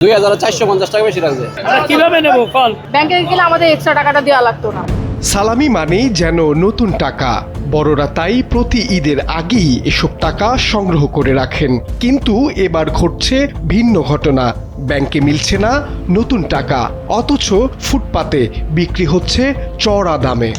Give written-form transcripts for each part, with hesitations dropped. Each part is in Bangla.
2450 টাকা বেশি লাগছে। কিভাবে নেব ফল? ব্যাংকে গেলে আমাদের এক্সট্রা টাকাটা দেওয়া লাগতো না। সালামি মানেই যেন নতুন টাকা। বড়রা তাই প্রতি ঈদের আগেই এসব টাকা সংগ্রহ করে রাখেন। কিন্তু এবার ঘটছে ভিন্ন ঘটনা। ব্যাংকে মিলছে না নতুন টাকা, অথচ ফুটপাতে বিক্রি হচ্ছে চড়া দামে।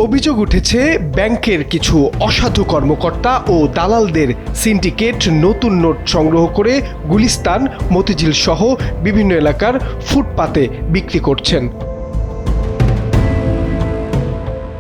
অভিযোগ উঠেছে ব্যাংকের কিছু অসাধু কর্মকর্তা ও দালালদের সিন্ডিকেট নতুন নোট সংগ্রহ করে গুলিস্তান, মতিঝিল সহ বিভিন্ন এলাকার ফুটপাতে বিক্রি করছেন।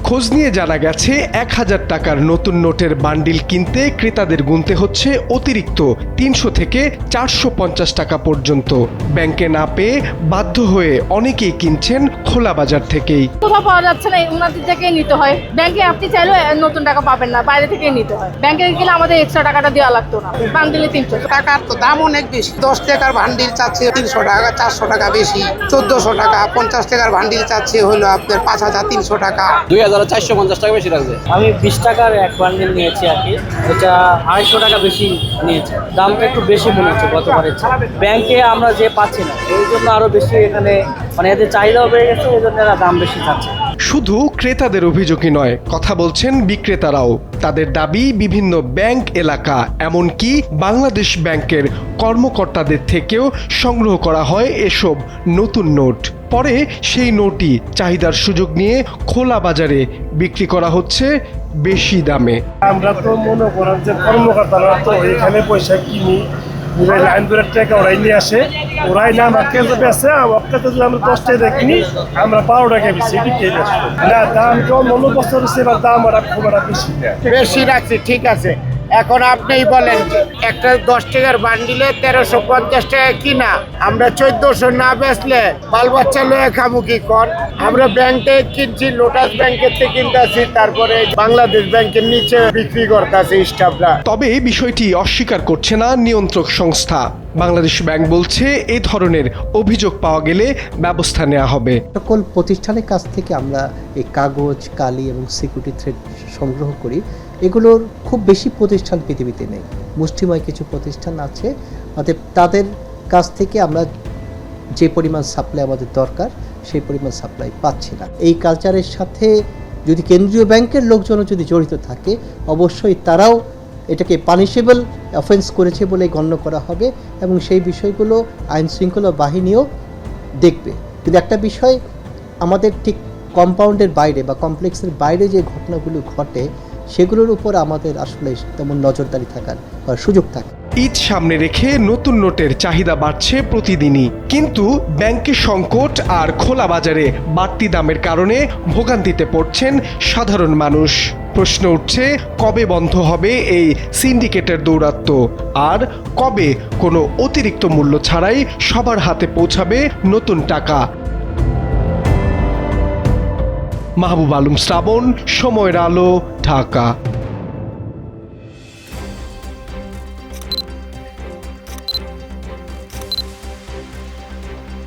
খোঁজ নিয়ে জানা গেছে 1000 টাকার নতুন নোটের বান্ডিল কিনতে ক্রেতাদের গুনতে হচ্ছে অতিরিক্ত 300 থেকে 450 টাকা পর্যন্ত। ব্যাংকে না পেয়ে বাধ্য হয়ে অনেকেই কিনছেন খোলা বাজার থেকেই। কোথাও পাওয়া যাচ্ছে না, ওনাদের থেকেই নিতে হয়। ব্যাংকে আপনি চাইলেও নতুন টাকা পাবেন না, বাইরে থেকেই নিতে হয়। ব্যাংকে গেলে আমাদের এক্সট্রা টাকাটা দেওয়া লাগতো না। বান্ডিলে 300 টাকার তো দাম অনেক বেশি। 10 টাকার ভান্ডিল চাচ্ছে 300 টাকা, 400 টাকা বেশি, 1400 টাকা। 50 টাকার ভান্ডিল চাচ্ছে হলো আপনার 5300 টাকা। 2450 টাকা বেশি লাগছে। আমি 20 টাকার এক বান্ডিল নিয়েছি আর কি, এটা 250 টাকা বেশি নিয়েছে। দামটা একটু বেশি মনে হচ্ছে গতবারের চেয়ে। ব্যাংকে আমরা যে পাচ্ছি না, এই জন্য আরো বেশি এখানে মানে এদের চাহিদাও বেড়ে গেছে, এই জন্য এরা দাম বেশি চাচ্ছে। শুধু ক্রেতাদের অভিযোগই নয়, কথা বলছেন বিক্রেতারাও। তাদের দাবি বিভিন্ন ব্যাংক এলাকা, এমনকি বাংলাদেশ ব্যাংকের কর্মকর্তাদের থেকেও সংগ্রহ করা হয় এসব নতুন নোট। পরে সেই নোটই চাহিদার সুযোগ নিয়ে খোলা বাজারে বিক্রি করা হচ্ছে বেশি দামে। আমরা তো মনে করেন যে কর্মকর্তারা তো এখানে পয়সা কিনি, লাইন ধরে টাকা ওরাই নিয়ে আসে, ওরাই না আমাকে বেছে, আমাকে তো আমরা 10 টাকা কিনি, আমরা 12 টাকা বেশি বিক্রি আসবো না। দাম কম অন্য বছর সেবার দাম ওরা খুব একটা বেশি দেয়। বেশি রাখছি, ঠিক আছে। এখন আপনিই বলেন, একটা 10 টাকার বান্ডিলে 1350 টাকা কিনা, আমরা 1400 না বেচলে বাল বাচ্চা লয়ে খামু কি কর? আমরা ব্যাংক থেকে কিনছি, লোটাস ব্যাংকের থেকে কিনতেছি, তারপরে বাংলাদেশ ব্যাংকের নিচে বিক্রি করতেছে স্টাফরা। তবে বিষয়টি অস্বীকার করছে না নিয়ন্ত্রক সংস্থা। বাংলাদেশ ব্যাংক বলছে এই ধরনের অভিযোগ পাওয়া গেলে ব্যবস্থা নেওয়া হবে। সকল প্রতিষ্ঠানের কাছ থেকে আমরা এই কাগজ, কালি এবং সিকিউরিটি থ্রেড সংগ্রহ করি। এগুলোর খুব বেশি প্রতিষ্ঠান পৃথিবীতে নেই, মুষ্টিময় কিছু প্রতিষ্ঠান আছে। অতএব তাদের কাছ থেকে আমরা যে পরিমাণ সাপ্লাই আমাদের দরকার সেই পরিমাণ সাপ্লাই পাচ্ছি না। এই কালচারের সাথে যদি কেন্দ্রীয় ব্যাংকের লোকজনও যদি জড়িত থাকে, অবশ্যই তারাও এটাকে পানিশেবল অফেন্স করেছে বলে গণ্য করা হবে এবং সেই বিষয়গুলো আইন শৃঙ্খলা বাহিনীও দেখবে। কিন্তু একটা বিষয়, আমাদের ঠিক কম্পাউন্ডের বাইরে বা কমপ্লেক্সের বাইরে যে ঘটনাগুলো ঘটে সেগুলোর উপর আমাদের আসলে তেমন নজরদারি থাকার সুযোগ থাকে। ঈদ সামনে রেখে নতুন নোটের চাহিদা বাড়ছে প্রতিদিনই, কিন্তু ব্যাংকের সংকট আর খোলা বাজারে বাড়তি দামের কারণে ভোগান্তিতে পড়ছেন সাধারণ মানুষ। প্রশ্ন উঠছে, কবে বন্ধ হবে এই সিন্ডিকেটের দৌরাত্ম্য, আর কবে কোনো অতিরিক্ত মূল্য ছাড়াই সবার হাতে পৌঁছাবে নতুন টাকা। মাহবুব আলম শ্রাবণ, সময়ের আলো, ঢাকা।